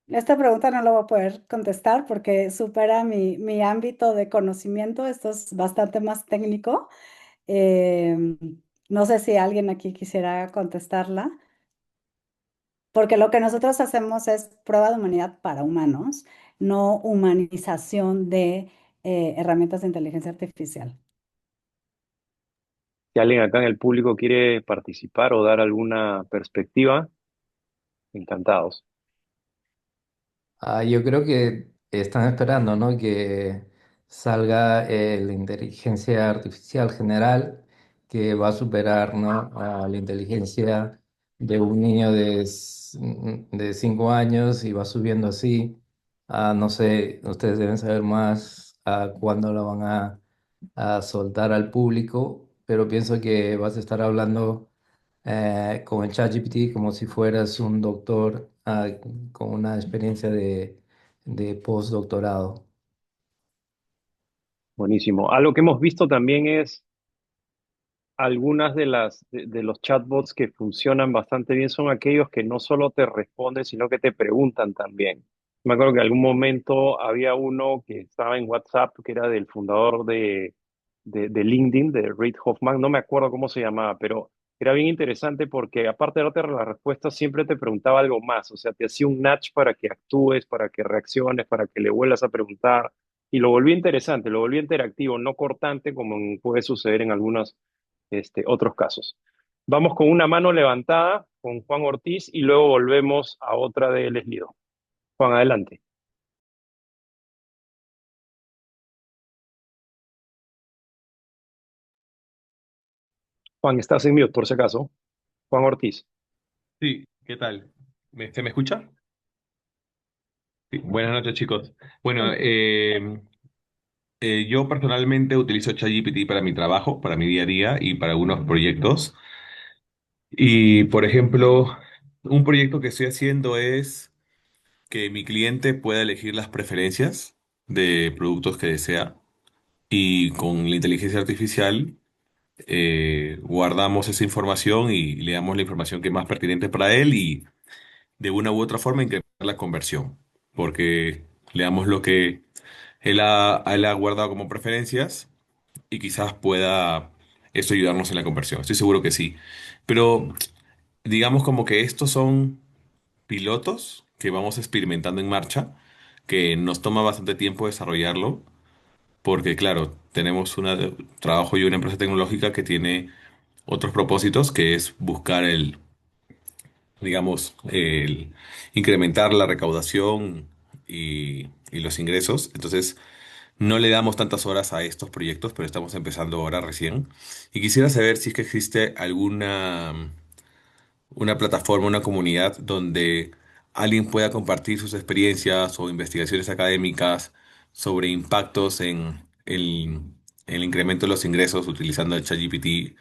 Esta pregunta no la voy a poder contestar porque supera mi ámbito de conocimiento. Esto es bastante más técnico. Eh, no sé si alguien aquí quisiera contestarla, porque lo que nosotros hacemos es prueba de humanidad para humanos, no humanización de herramientas de inteligencia artificial. Si alguien acá en el público quiere participar o dar alguna perspectiva, encantados. yo creo que están esperando, ¿no? Que salga la inteligencia artificial general que va a superar, ¿no? A la inteligencia de un niño de 5 años y va subiendo así. No sé, ustedes deben saber más a cuándo lo van a soltar al público, pero pienso que vas a estar hablando con el ChatGPT como si fueras un doctor con una experiencia de postdoctorado. Buenísimo. Algo que hemos visto también es algunas de los chatbots que funcionan bastante bien son aquellos que no solo te responden, sino que te preguntan también. Me acuerdo que en algún momento había uno que estaba en WhatsApp, que era del fundador de LinkedIn, de Reid Hoffman, no me acuerdo cómo se llamaba, pero era bien interesante porque aparte de darte la respuesta, siempre te preguntaba algo más, o sea, te hacía un nudge para que actúes, para que reacciones, para que le vuelvas a preguntar, y lo volvió interesante, lo volvió interactivo, no cortante como puede suceder en algunos otros casos. Vamos con una mano levantada con Juan Ortiz y luego volvemos a otra de Leslido. Juan, adelante. Juan, estás en mute por si acaso. Juan Ortiz. Sí, ¿qué tal? ¿Se me escucha? Sí, buenas noches, chicos. Bueno, yo personalmente utilizo ChatGPT para mi trabajo, para mi día a día y para algunos proyectos. Y, por ejemplo, un proyecto que estoy haciendo es que mi cliente pueda elegir las preferencias de productos que desea y con la inteligencia artificial guardamos esa información y le damos la información que es más pertinente para él y de una u otra forma incrementar la conversión, porque le damos lo que él ha guardado como preferencias y quizás pueda esto ayudarnos en la conversión. Estoy seguro que sí. Pero digamos como que estos son pilotos que vamos experimentando en marcha, que nos toma bastante tiempo desarrollarlo, porque claro, tenemos un trabajo y una empresa tecnológica que tiene otros propósitos, que es buscar digamos, el incrementar la recaudación y los ingresos. Entonces, no le damos tantas horas a estos proyectos, pero estamos empezando ahora recién. Y quisiera saber si es que existe alguna una plataforma, una comunidad donde alguien pueda compartir sus experiencias o investigaciones académicas sobre impactos en el incremento de los ingresos utilizando el ChatGPT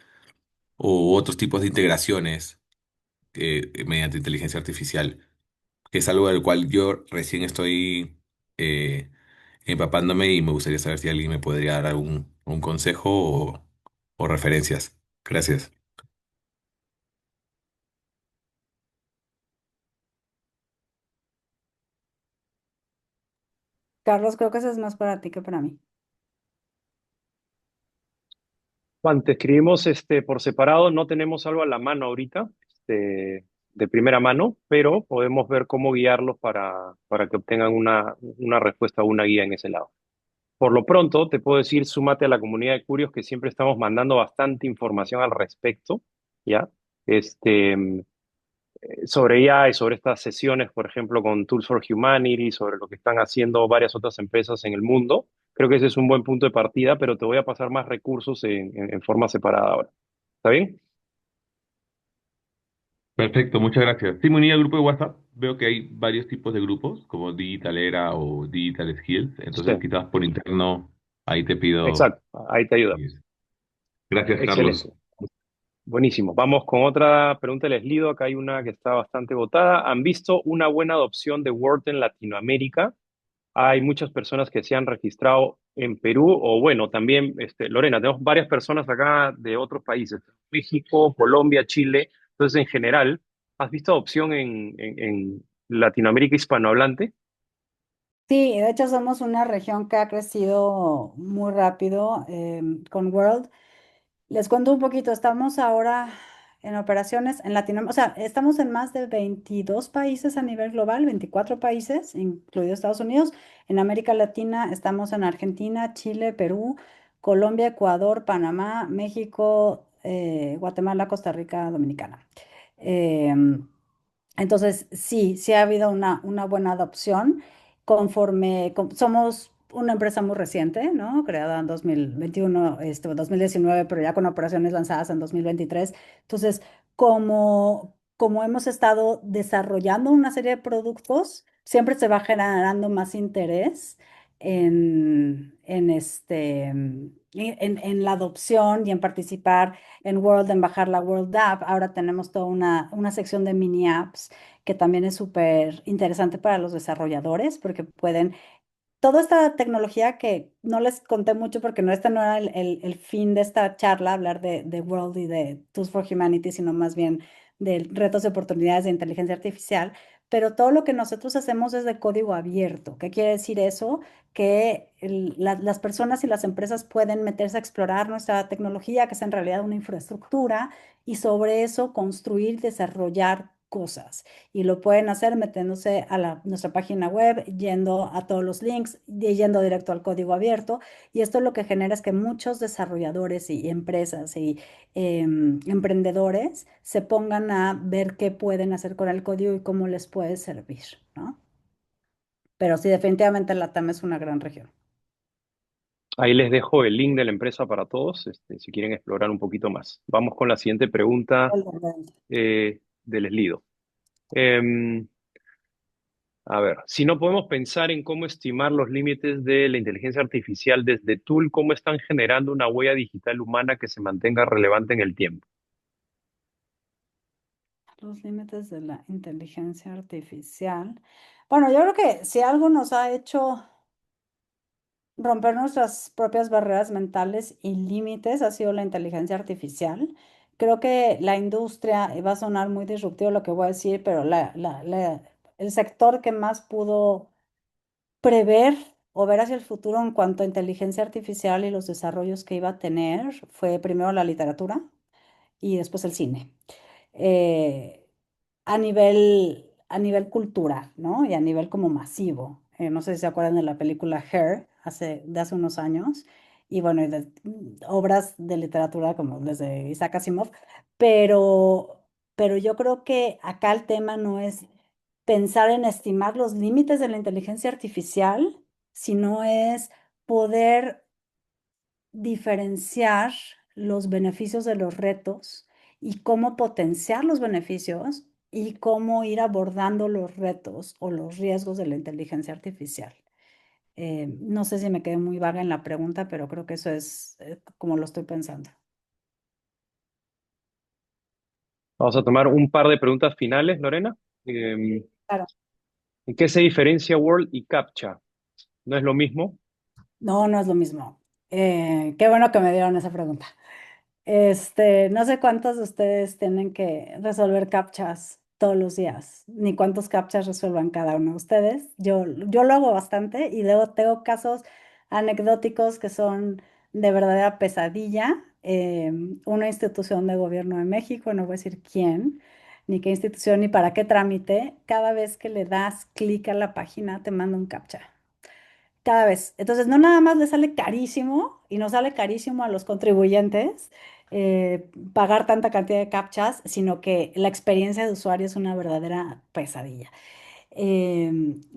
o otros tipos de integraciones mediante inteligencia artificial, que es algo del cual yo recién estoy eh, empapándome y me gustaría saber si alguien me podría dar un consejo o referencias. Gracias. Carlos, creo que eso es más para ti que para mí. Juan, te escribimos por separado, no tenemos algo a la mano ahorita, de primera mano, pero podemos ver cómo guiarlos para que obtengan una respuesta o una guía en ese lado. Por lo pronto, te puedo decir, súmate a la comunidad de Curios que siempre estamos mandando bastante información al respecto, ¿ya? Sobre IA y sobre estas sesiones, por ejemplo, con Tools for Humanity, sobre lo que están haciendo varias otras empresas en el mundo. Creo que ese es un buen punto de partida, pero te voy a pasar más recursos en forma separada ahora. ¿Está bien? Perfecto, muchas gracias. Sí, me uní al grupo de WhatsApp. Veo que hay varios tipos de grupos, como Digital Era o Digital Skills. Sí, Entonces, quizás por interno, ahí te pido. exacto, ahí te ayudamos. Gracias, Carlos. Excelente. Buenísimo. Vamos con otra pregunta del Lido. Acá hay una que está bastante votada. ¿Han visto una buena adopción de Word en Latinoamérica? Hay muchas personas que se han registrado en Perú o bueno, también, Lorena, tenemos varias personas acá de otros países, México, Colombia, Chile. Entonces, en general, ¿has visto adopción en Latinoamérica hispanohablante? Sí, de hecho somos una región que ha crecido muy rápido con World. Les cuento un poquito, estamos ahora en operaciones en Latinoamérica, o sea, estamos en más de 22 países a nivel global, 24 países, incluido Estados Unidos. En América Latina estamos en Argentina, Chile, Perú, Colombia, Ecuador, Panamá, México, Guatemala, Costa Rica, Dominicana. Em, entonces, sí, sí ha habido una buena adopción somos una empresa muy reciente, ¿no? Creada en 2021, 2019, pero ya con operaciones lanzadas en 2023. Entonces, como hemos estado desarrollando una serie de productos, siempre se va generando más interés en la adopción y en participar en World, en bajar la World App. Ahora tenemos toda una sección de mini apps que también es súper interesante para los desarrolladores porque pueden, toda esta tecnología que no les conté mucho porque este no era el fin de esta charla, hablar de World y de Tools for Humanity, sino más bien de retos y oportunidades de inteligencia artificial, pero todo lo que nosotros hacemos es de código abierto. ¿Qué quiere decir eso? Que las personas y las empresas pueden meterse a explorar nuestra tecnología, que es en realidad una infraestructura, y sobre eso construir, desarrollar cosas. Y lo pueden hacer metiéndose a nuestra página web, yendo a todos los links, yendo directo al código abierto. Y esto lo que genera es que muchos desarrolladores y empresas y emprendedores se pongan a ver qué pueden hacer con el código y cómo les puede servir, ¿no? Pero sí, definitivamente LATAM es una gran región. Ahí les dejo el link de la empresa para todos, si quieren explorar un poquito más. Vamos con la siguiente pregunta del Eslido. Em, a ver, si no podemos pensar en cómo estimar los límites de la inteligencia artificial desde Tool, ¿cómo están generando una huella digital humana que se mantenga relevante en el tiempo? Los límites de la inteligencia artificial. Bueno, yo creo que si algo nos ha hecho romper nuestras propias barreras mentales y límites ha sido la inteligencia artificial. Creo que la industria, y va a sonar muy disruptivo lo que voy a decir, pero el sector que más pudo prever o ver hacia el futuro en cuanto a inteligencia artificial y los desarrollos que iba a tener fue primero la literatura y después el cine. Eh, a nivel cultural, ¿no? Y a nivel como masivo. No sé si se acuerdan de la película Her de hace unos años. Y bueno, y obras de literatura como desde Isaac Asimov. Pero yo creo que acá el tema no es pensar en estimar los límites de la inteligencia artificial, sino es poder diferenciar los beneficios de los retos y cómo potenciar los beneficios y cómo ir abordando los retos o los riesgos de la inteligencia artificial. No sé si me quedé muy vaga en la pregunta, pero creo que eso es como lo estoy pensando. Vamos a tomar un par de preguntas finales, Lorena. Em, Claro. ¿En qué se diferencia World y CAPTCHA? ¿No es lo mismo? No, no es lo mismo. Qué bueno que me dieron esa pregunta. No sé cuántos de ustedes tienen que resolver captchas todos los días, ni cuántos captchas resuelvan cada uno de ustedes. Yo lo hago bastante y luego tengo casos anecdóticos que son de verdadera pesadilla. Una institución de gobierno de México, no voy a decir quién, ni qué institución, ni para qué trámite, cada vez que le das clic a la página te manda un captcha. Cada vez. Entonces, no nada más le sale carísimo y nos sale carísimo a los contribuyentes pagar tanta cantidad de captchas, sino que la experiencia de usuario es una verdadera pesadilla.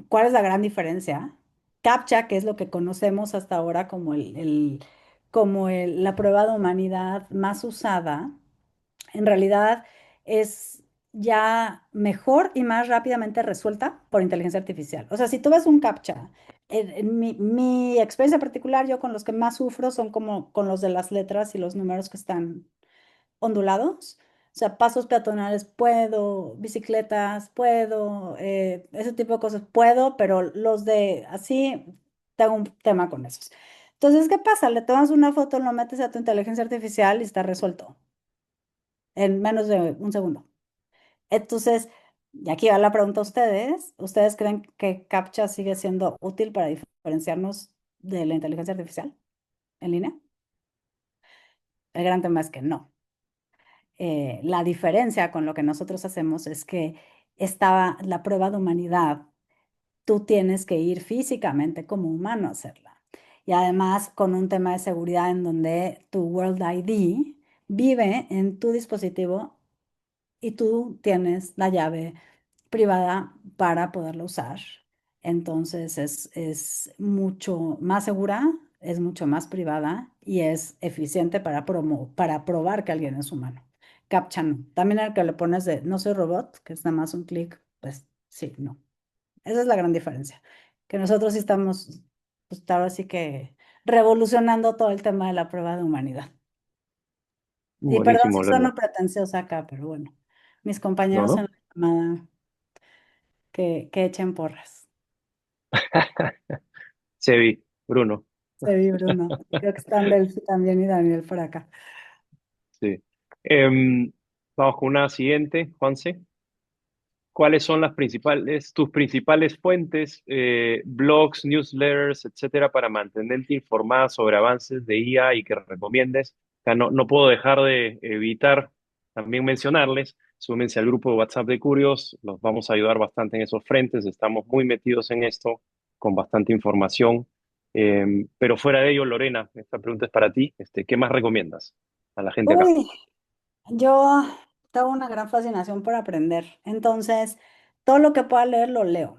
¿Cuál es la gran diferencia? CAPTCHA, que es lo que conocemos hasta ahora como la prueba de humanidad más usada, en realidad es ya mejor y más rápidamente resuelta por inteligencia artificial. O sea, si tú ves un CAPTCHA, en mi experiencia particular, yo con los que más sufro son como con los de las letras y los números que están ondulados. O sea, pasos peatonales puedo, bicicletas puedo, ese tipo de cosas puedo, pero los de así, tengo un tema con esos. Entonces, ¿qué pasa? Le tomas una foto, lo metes a tu inteligencia artificial y está resuelto en menos de un segundo. Entonces, y aquí va la pregunta a ustedes. ¿Ustedes creen que CAPTCHA sigue siendo útil para diferenciarnos de la inteligencia artificial en línea? El gran tema es que no. La diferencia con lo que nosotros hacemos es que la prueba de humanidad, tú tienes que ir físicamente como humano a hacerla. Y además con un tema de seguridad en donde tu World ID vive en tu dispositivo y tú tienes la llave privada para poderlo usar. Entonces es mucho más segura, es mucho más privada y es eficiente para probar que alguien es humano. CAPTCHA no. También al que le pones de no soy robot, que es nada más un clic, pues sí, no. Esa es la gran diferencia. Que nosotros sí estamos, pues ahora sí que revolucionando todo el tema de la prueba de humanidad. Y perdón Buenísimo, si Lorena. sueno pretenciosa acá, pero bueno, mis No, compañeros en no. la llamada que echen porras. Sebi, Bruno. Se vi Bruno. Creo que están Delphi también y Daniel por acá. Sí. Vamos con una siguiente, Juanse. ¿Cuáles son tus principales fuentes, blogs, newsletters, etcétera, para mantenerte informada sobre avances de IA y que recomiendes? O sea, no puedo dejar de evitar también mencionarles. Súmense al grupo de WhatsApp de Curios, los vamos a ayudar bastante en esos frentes. Estamos muy metidos en esto, con bastante información. Pero fuera de ello, Lorena, esta pregunta es para ti. ¿Qué más recomiendas a la gente acá? Uy, yo tengo una gran fascinación por aprender. Entonces, todo lo que pueda leer, lo leo.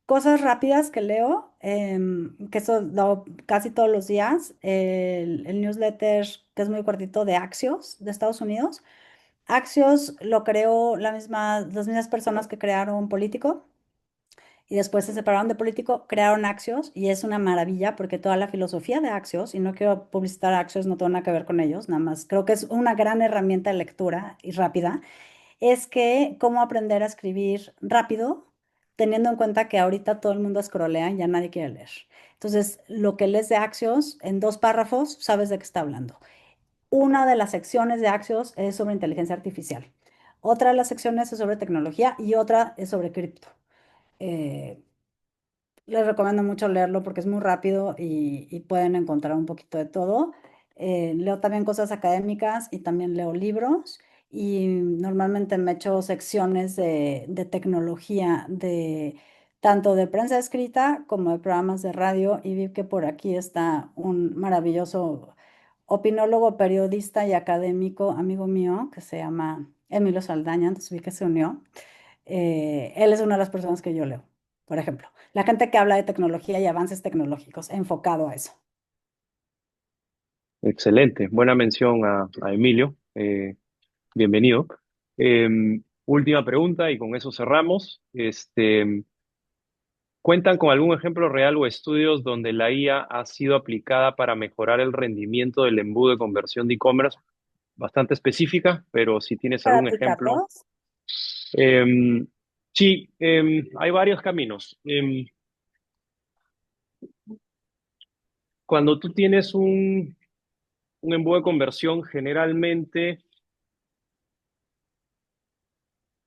Cosas rápidas que leo, que eso lo hago casi todos los días. El newsletter, que es muy cortito, de Axios, de Estados Unidos. Axios lo creó las mismas personas que crearon Político. Y después se separaron de Político, crearon Axios y es una maravilla porque toda la filosofía de Axios, y no quiero publicitar Axios, no tengo nada que ver con ellos, nada más creo que es una gran herramienta de lectura y rápida, es que cómo aprender a escribir rápido, teniendo en cuenta que ahorita todo el mundo escrolea y ya nadie quiere leer. Entonces, lo que lees de Axios en 2 párrafos, sabes de qué está hablando. Una de las secciones de Axios es sobre inteligencia artificial. Otra de las secciones es sobre tecnología y otra es sobre cripto. Eh, Les recomiendo mucho leerlo porque es muy rápido y pueden encontrar un poquito de todo. Leo también cosas académicas y también leo libros y normalmente me echo secciones de tecnología, tanto de prensa escrita como de programas de radio y vi que por aquí está un maravilloso opinólogo, periodista y académico, amigo mío, que se llama Emilio Saldaña, entonces vi que se unió. Él es una de las personas que yo leo, por ejemplo. La gente que habla de tecnología y avances tecnológicos, enfocado a eso. Excelente. Buena mención a Emilio. Bienvenido. Última pregunta y con eso cerramos. ¿Cuentan con algún ejemplo real o estudios donde la IA ha sido aplicada para mejorar el rendimiento del embudo de conversión de e-commerce? Bastante específica, pero si tienes Para algún ti, ejemplo. Carlos. Em, sí, hay varios caminos. Cuando tú tienes un embudo de conversión, generalmente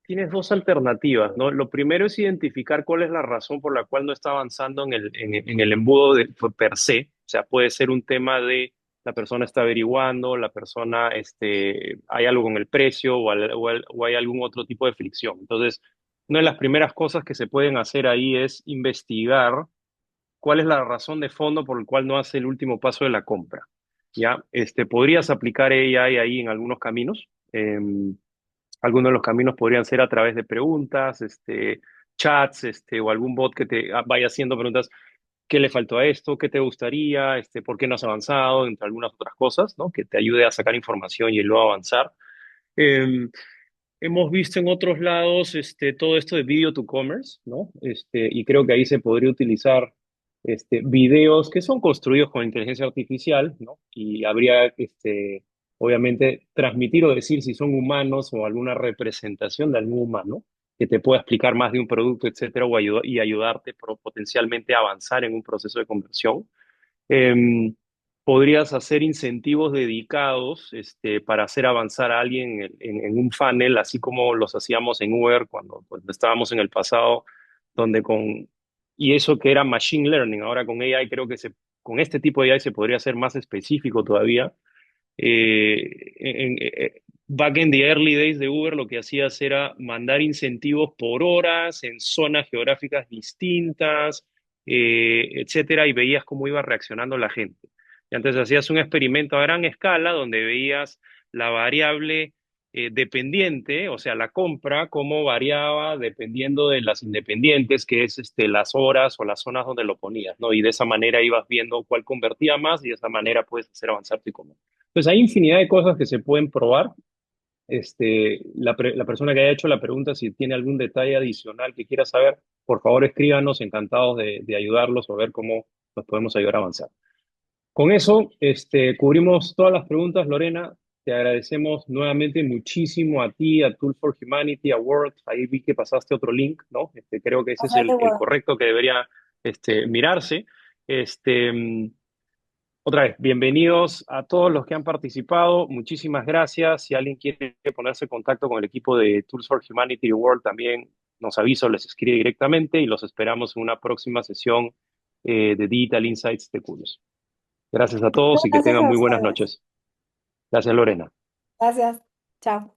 tienes dos alternativas, ¿no? Lo primero es identificar cuál es la razón por la cual no está avanzando en el embudo per se. O sea, puede ser un tema de la persona está averiguando, la persona, hay algo con el precio o hay algún otro tipo de fricción. Entonces, una de las primeras cosas que se pueden hacer ahí es investigar cuál es la razón de fondo por la cual no hace el último paso de la compra. ¿Ya? Podrías aplicar AI ahí en algunos caminos. Algunos de los caminos podrían ser a través de preguntas, chats, o algún bot que te vaya haciendo preguntas. ¿Qué le faltó a esto? ¿Qué te gustaría? ¿Por qué no has avanzado? Entre algunas otras cosas, ¿no? Que te ayude a sacar información y luego avanzar. Eh, hemos visto en otros lados todo esto de video to commerce, ¿no? Y creo que ahí se podría utilizar videos que son construidos con inteligencia artificial, ¿no? Y habría, obviamente, transmitir o decir si son humanos o alguna representación de algún humano que te pueda explicar más de un producto, etcétera, y ayudarte potencialmente a avanzar en un proceso de conversión. Em, Podrías hacer incentivos dedicados para hacer avanzar a alguien en un funnel, así como los hacíamos en Uber cuando pues, estábamos en el pasado, donde y eso que era machine learning, ahora con AI creo que con este tipo de AI se podría hacer más específico todavía. Back in the early days de Uber, lo que hacías era mandar incentivos por horas en zonas geográficas distintas, etcétera, y veías cómo iba reaccionando la gente. Y antes hacías un experimento a gran escala donde veías la variable dependiente, o sea, la compra, cómo variaba dependiendo de las independientes, que es las horas o las zonas donde lo ponías, ¿no? Y de esa manera ibas viendo cuál convertía más y de esa manera puedes hacer avanzar tu e-commerce. Pues hay infinidad de cosas que se pueden probar. La persona que haya hecho la pregunta, si tiene algún detalle adicional que quiera saber, por favor escríbanos, encantados de ayudarlos o ver cómo nos podemos ayudar a avanzar. Con eso, cubrimos todas las preguntas, Lorena. Te agradecemos nuevamente muchísimo a ti, a Tool for Humanity, a Word. Ahí vi que pasaste otro link, ¿no? Creo que ese es Hacer de el Word. correcto que debería mirarse. Otra vez, bienvenidos a todos los que han participado. Muchísimas gracias. Si alguien quiere ponerse en contacto con el equipo de Tools for Humanity World, también nos avisa, les escribe directamente y los esperamos en una próxima sesión de Digital Insights de Curios. Gracias a todos y que Gracias tengan a muy buenas ustedes. noches. Gracias, Lorena. Gracias. Chao.